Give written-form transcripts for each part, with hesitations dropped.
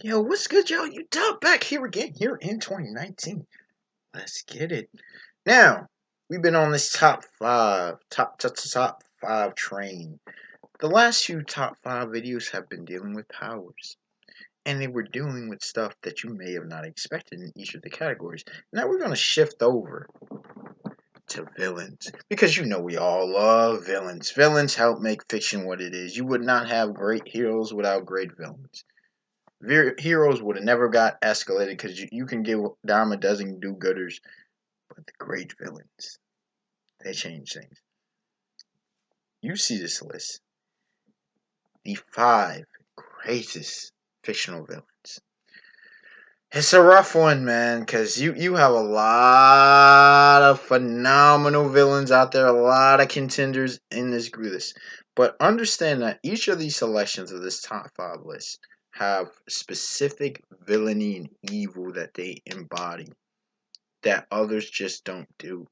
Yo, what's good, yo? You top back here again, here in 2019. Let's get it. Now, we've been on this top five train. The last few top five videos have been dealing with powers. And they were dealing with stuff that you may have not expected in each of the categories. Now we're going to shift over to villains. Because you know we all love villains. Villains help make fiction what it is. You would not have great heroes without great villains. Heroes would have never got escalated because you can give dime a dozen do-gooders, but the great villains, they change things. You see this list. The five greatest fictional villains. It's a rough one, man, because you have a lot of phenomenal villains out there, a lot of contenders in this list. But understand that each of these selections of this top five list have specific villainy and evil that they embody that others just don't do.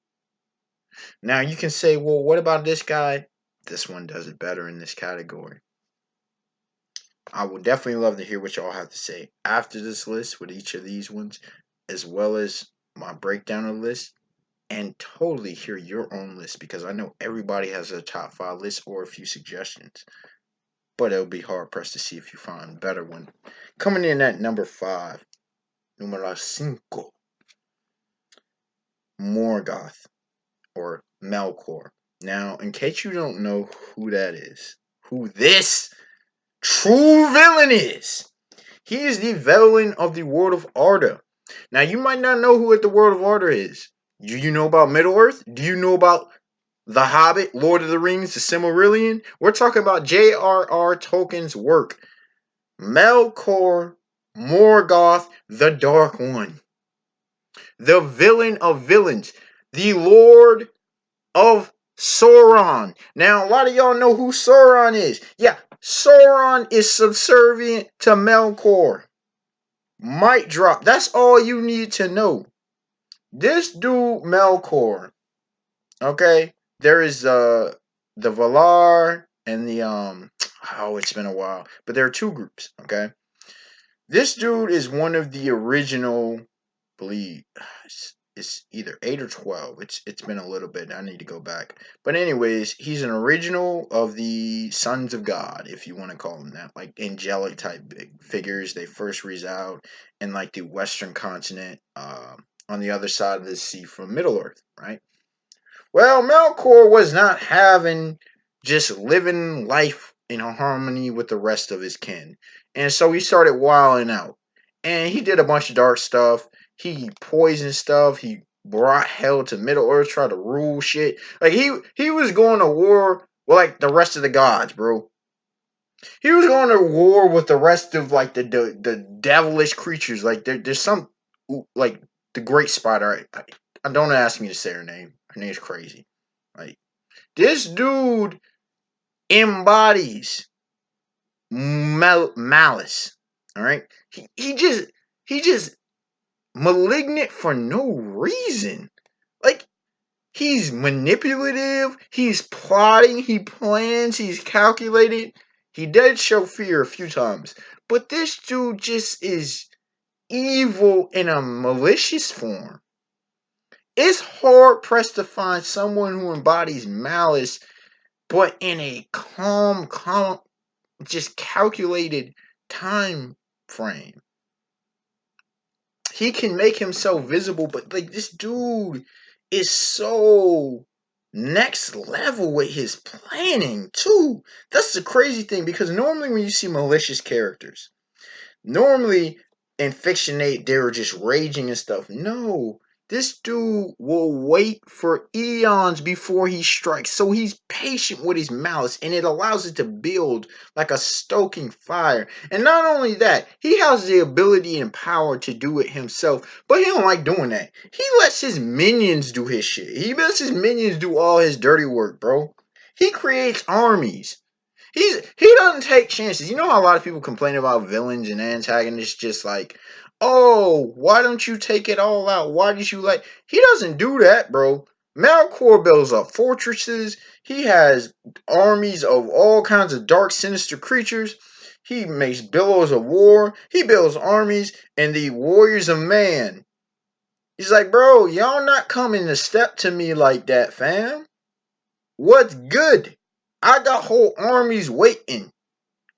Now you can say, well, what about this guy? This one does it better in this category. I would definitely love to hear what y'all have to say after this list with each of these ones, as well as my breakdown of the list, and totally hear your own list because I know everybody has a top five list or a few suggestions. But it'll be hard pressed to see if you find a better one. Coming in at number 5, numero 5, Morgoth or Melkor. Now, in case you don't know who that is, who this true villain is, he is the villain of the world of Arda. Now, you might not know who the world of Arda is. Do you know about Middle Earth? Do you know about The Hobbit, Lord of the Rings, The Silmarillion? We're talking about J.R.R. Tolkien's work. Melkor, Morgoth, the Dark One. The villain of villains. The Lord of Sauron. Now, a lot of y'all know who Sauron is. Yeah, Sauron is subservient to Melkor. Mic drop. That's all you need to know. This dude, Melkor, okay, there is the Valar and the it's been a while, but there are two groups, okay? This dude is one of the original, believe it's either 8 or 12. It's been a little bit. I need to go back. But anyways, he's an original of the Sons of God, if you want to call them that, like angelic type figures. They first reside in like the Western continent, on the other side of the sea from Middle Earth, right? Well, Melkor was not having just living life in harmony with the rest of his kin. And so he started wilding out. And he did a bunch of dark stuff. He poisoned stuff. He brought hell to Middle Earth, tried to rule shit. Like he was going to war with like the rest of the gods, bro. He was going to war with the rest of like the devilish creatures. Like there's some like the Great Spider. I don't ask me to say her name. Her name's crazy. Like this dude embodies malice. All right, he just malignant for no reason. Like he's manipulative. He's plotting. He plans. He's calculated. He did show fear a few times, but this dude just is evil in a malicious form. It's hard pressed to find someone who embodies malice, but in a calm, just calculated time frame. He can make himself visible, but like this dude is so next level with his planning too. That's the crazy thing because normally when you see malicious characters, normally in fiction they're just raging and stuff. No, this dude will wait for eons before he strikes. So he's patient with his malice and it allows it to build like a stoking fire. And not only that, he has the ability and power to do it himself, but he don't like doing that. He lets his minions do his shit. He lets his minions do all his dirty work, bro. He creates armies. He doesn't take chances. You know how a lot of people complain about villains and antagonists just like, oh, why don't you take it all out? Why did you like? He doesn't do that, bro. Melkor builds up fortresses. He has armies of all kinds of dark, sinister creatures. He makes billows of war. He builds armies and the warriors of man. He's like, bro, y'all not coming to step to me like that, fam. What's good? I got whole armies waiting.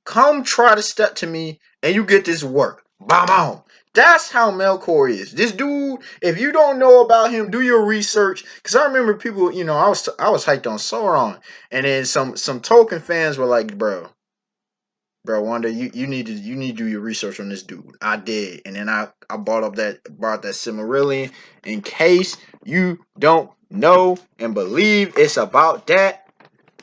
Come try to step to me and you get this work. Bam. That's how Melkor is. This dude, if you don't know about him, do your research. Cause I remember people, I was hyped on Sauron, and then some Tolkien fans were like, bro, Wanda, you need to do your research on this dude. I did, and then I brought that Silmarillion in case you don't know and believe it's about that.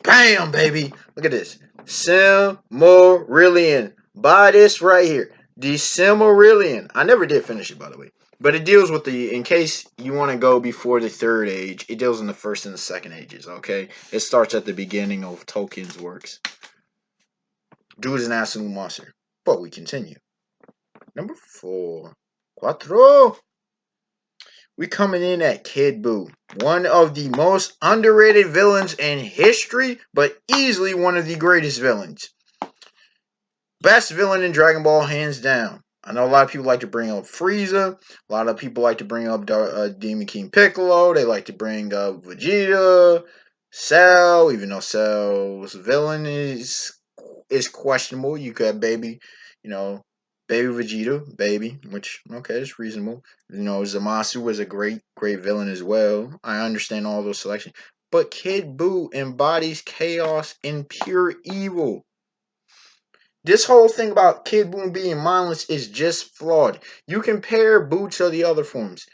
Bam, baby. Look at this. Silmarillion. Buy this right here. The Silmarillion. I never did finish it, by the way. But it deals with in case you want to go before the third age, it deals in the first and the second ages, okay? It starts at the beginning of Tolkien's works. Dude is an absolute monster. But we continue. Number 4. Cuatro. We coming in at Kid Buu, one of the most underrated villains in history, but easily one of the greatest villains. Best villain in Dragon Ball, hands down. I know a lot of people like to bring up Frieza. A lot of people like to bring up Demon King Piccolo. They like to bring up Vegeta, Cell, even though Cell's villain is questionable. You got baby Vegeta, baby, which okay, it's reasonable. Zamasu was a great villain as well. I understand all those selections, but Kid Buu embodies chaos and pure evil. This whole thing about Kid Buu being mindless is just flawed. You compare Buu to the other forms.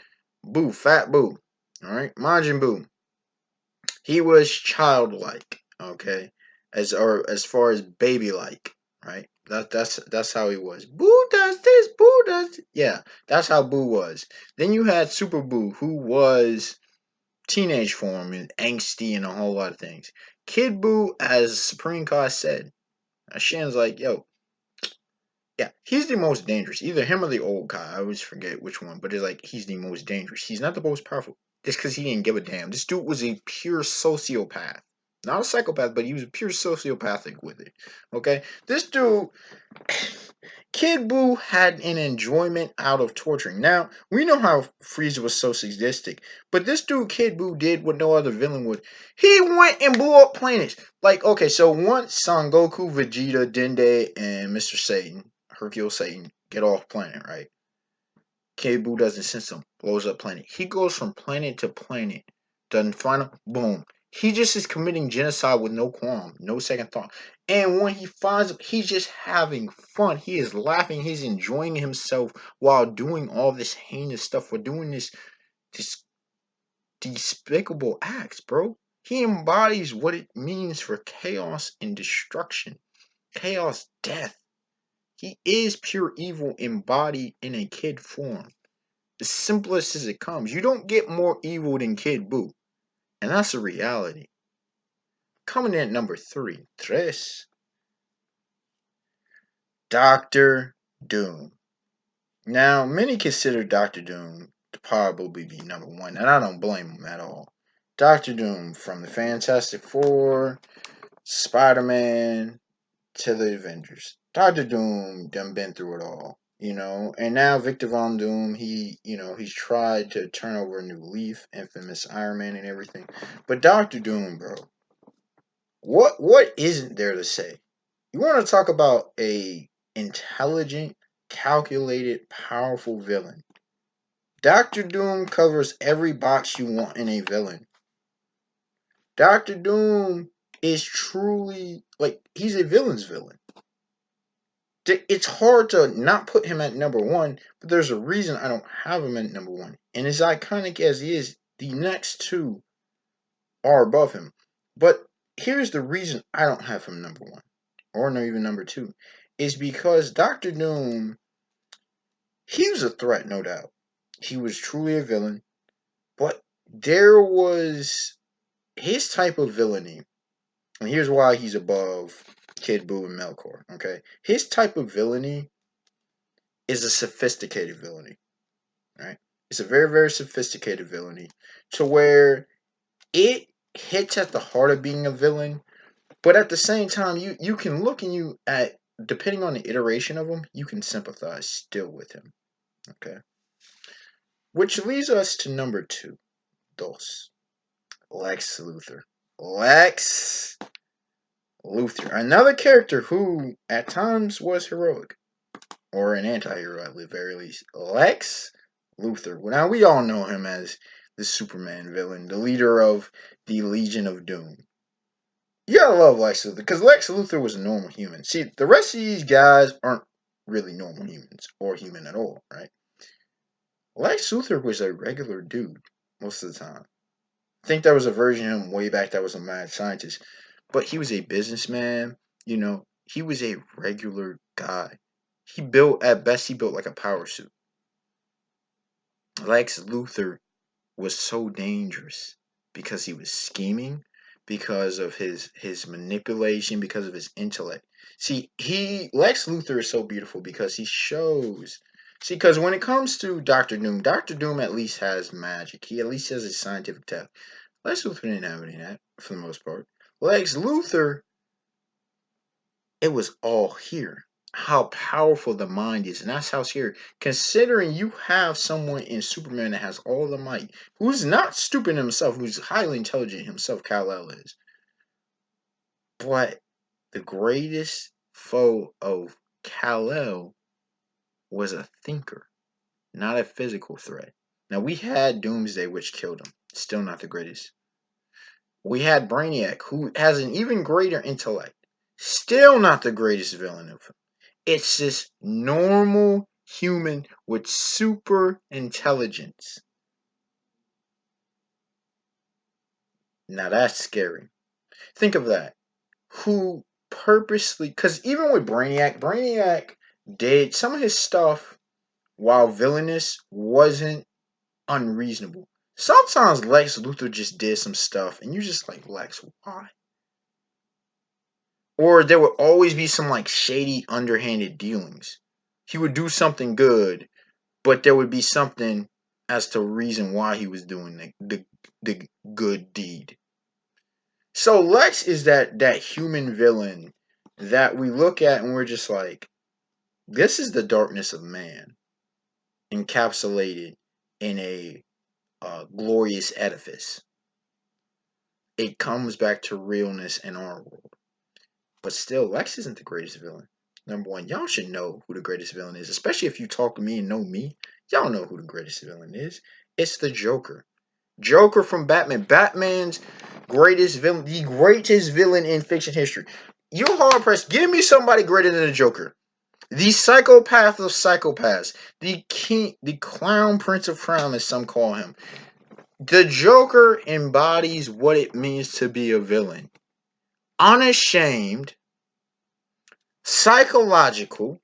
Buu, Fat Buu, all right, Majin Buu. He was childlike, okay, as far as baby like, right? That's how he was. Boo does this, Boo does yeah, that's how Boo was. Then you had Super Boo, who was teenage form and angsty and a whole lot of things. Kid Boo, as Supreme Kai said, Shan's like, yo, yeah, he's the most dangerous. Either him or the old guy. I always forget which one, but it's like he's the most dangerous. He's not the most powerful. Just because he didn't give a damn. This dude was a pure sociopath. Not a psychopath, but he was pure sociopathic with it. Okay? This dude, Kid Buu had an enjoyment out of torturing. Now, we know how Frieza was so sadistic, but this dude, Kid Buu, did what no other villain would. He went and blew up planets. Like, okay, so once Son Goku, Vegeta, Dende, and Mr. Satan, Hercule Satan, get off planet, right? Kid Buu doesn't sense them, blows up planet. He goes from planet to planet. Doesn't find them, boom. He just is committing genocide with no qualm, no second thought. And when he finds them, he's just having fun. He is laughing. He's enjoying himself while doing all this heinous stuff. For doing this despicable acts, bro. He embodies what it means for chaos and destruction. Chaos, death. He is pure evil embodied in a kid form. The simplest as it comes. You don't get more evil than Kid Buu. And that's a reality. Coming in at number 3. Tres. Doctor Doom. Now, many consider Doctor Doom to probably be number 1, and I don't blame him at all. Doctor Doom, from the Fantastic Four, Spider-Man, to the Avengers. Doctor Doom done been through it all, and now Victor Von Doom, he's tried to turn over a new leaf, infamous Iron Man and everything. But Doctor Doom, bro, what isn't there to say? You want to talk about a intelligent, calculated, powerful villain. Doctor Doom covers every box you want in a villain. Doctor Doom is truly, like, he's a villain's villain. It's hard to not put him at number 1, but there's a reason I don't have him at number 1. And as iconic as he is, the next 2 are above him. But here's the reason I don't have him number 1, or not even number 2, is because Doctor Doom, he was a threat, no doubt. He was truly a villain, but there was his type of villainy, and here's why he's above Kid Buu and Melkor, okay? His type of villainy is a sophisticated villainy, right? It's a very, very sophisticated villainy to where it hits at the heart of being a villain, but at the same time, you can look and depending on the iteration of him, you can sympathize still with him. Okay. Which leads us to number two. Dos. Lex Luthor. Lex Luthor. Another character who at times was heroic. Or an anti-hero at the very least. Lex Luthor. Now we all know him as the Superman villain, the leader of the Legion of Doom. You gotta love Lex Luthor, because Lex Luthor was a normal human. See, the rest of these guys aren't really normal humans, or human at all, right? Lex Luthor was a regular dude most of the time. I think there was a version of him way back that was a mad scientist, but he was a businessman. He was a regular guy. At best, he built like a power suit. Lex Luthor was so dangerous because he was scheming, because of his manipulation, because of his intellect. See, he Lex Luthor is so beautiful because he shows. See, because when it comes to Doctor Doom at least has magic. He at least has his scientific tech. Lex Luthor didn't have any of that for the most part. Lex Luthor, it was all here. How powerful the mind is, and that's how scary. Considering you have someone in Superman that has all the might, who's not stupid himself, who's highly intelligent himself, Kal-El is. But the greatest foe of Kal-El was a thinker, not a physical threat. Now we had Doomsday, which killed him. Still not the greatest. We had Brainiac, who has an even greater intellect. Still not the greatest villain of him. It's this normal human with super intelligence. Now that's scary. Think of that. Who purposely, because even with Brainiac did some of his stuff while villainous wasn't unreasonable. Sometimes Lex Luthor just did some stuff and you're just like, Lex, why? Or there would always be some like shady, underhanded dealings. He would do something good, but there would be something as to reason why he was doing the good deed. So Lex is that human villain that we look at and we're just like, this is the darkness of man encapsulated in a glorious edifice. It comes back to realness in our world. But still, Lex isn't the greatest villain. Number one, y'all should know who the greatest villain is, especially if you talk to me and know me. Y'all know who the greatest villain is. It's the Joker. Joker from Batman. Batman's greatest villain, the greatest villain in fiction history. You're hard pressed. Give me somebody greater than the Joker. The psychopath of psychopaths. The king, the clown prince of crime, as some call him. The Joker embodies what it means to be a villain. Unashamed, psychological.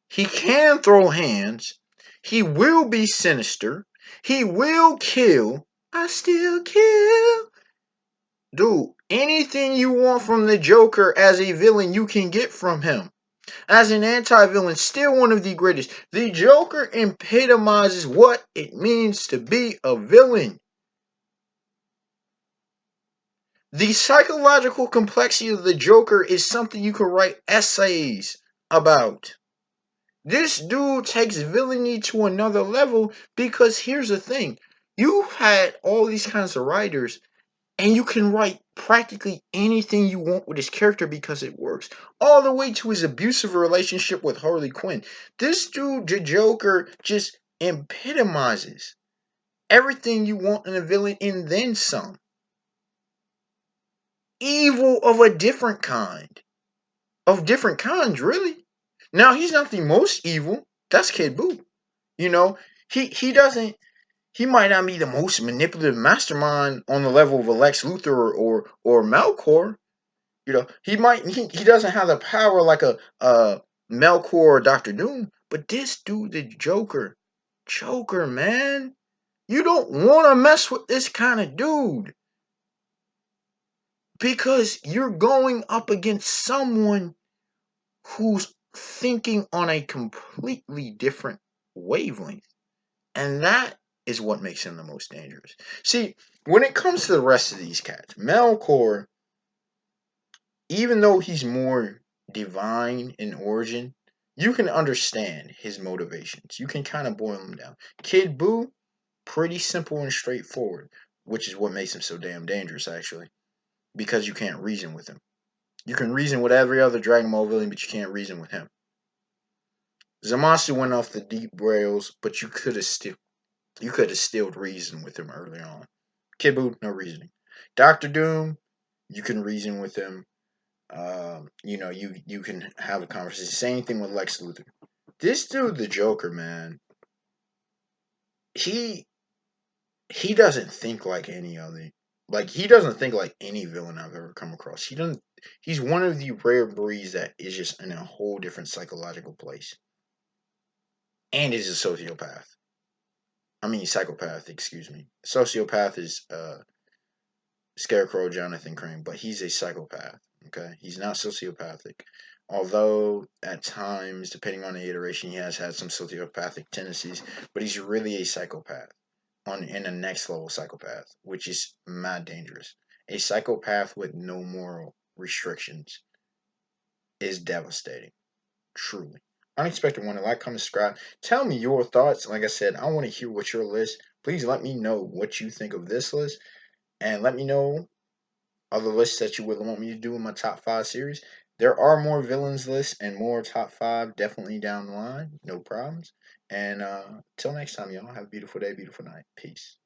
He can throw hands. He will be sinister. He will kill. I still kill. Dude, anything you want from the Joker as a villain, you can get from him. As an anti-villain, still one of the greatest. The Joker epitomizes what it means to be a villain. The psychological complexity of the Joker is something you can write essays about. This dude takes villainy to another level because here's the thing. You've had all these kinds of writers and you can write practically anything you want with his character because it works. All the way to his abusive relationship with Harley Quinn. This dude, the Joker, just epitomizes everything you want in a villain and then some. Evil of a different kind. Of different kinds, really. Now, he's not the most evil. That's Kid Buu. You know, he doesn't. He might not be the most manipulative mastermind on the level of a Lex Luthor or Melkor. He doesn't have the power like a Melkor or Doctor Doom. But this dude, the Joker, man, you don't want to mess with this kind of dude because you're going up against someone who's thinking on a completely different wavelength. And that is what makes him the most dangerous. See, when it comes to the rest of these cats, Melkor, even though he's more divine in origin, you can understand his motivations. You can kind of boil them down. Kid Buu, pretty simple and straightforward, which is what makes him so damn dangerous, actually, because you can't reason with him. You can reason with every other Dragon Ball villain, but you can't reason with him. Zamasu went off the deep rails, but you could have still reasoned with him early on. Kid Buu, no reasoning. Doctor Doom, you can reason with him. You can have a conversation. Same thing with Lex Luthor. This dude, the Joker, man, he he doesn't think like any other. Like he doesn't think like any villain I've ever come across. He doesn't. He's one of the rare breeds that is just in a whole different psychological place, and is a sociopath. I mean, psychopath. Excuse me. Sociopath is Scarecrow Jonathan Crane, but he's a psychopath. Okay, he's not sociopathic. Although at times, depending on the iteration, he has had some sociopathic tendencies, but he's really a psychopath on in a next level psychopath, which is mad dangerous. A psychopath with no moral restrictions is devastating. Truly. Unexpected one. Like, comment, subscribe. Tell me your thoughts. Like I said, I want to hear what your list. Please let me know what you think of this list, and let me know other lists that you would want me to do in my top 5 series. There are more villains lists and more top 5 definitely down the line. No problems. And till next time, y'all, have a beautiful day, beautiful night. Peace.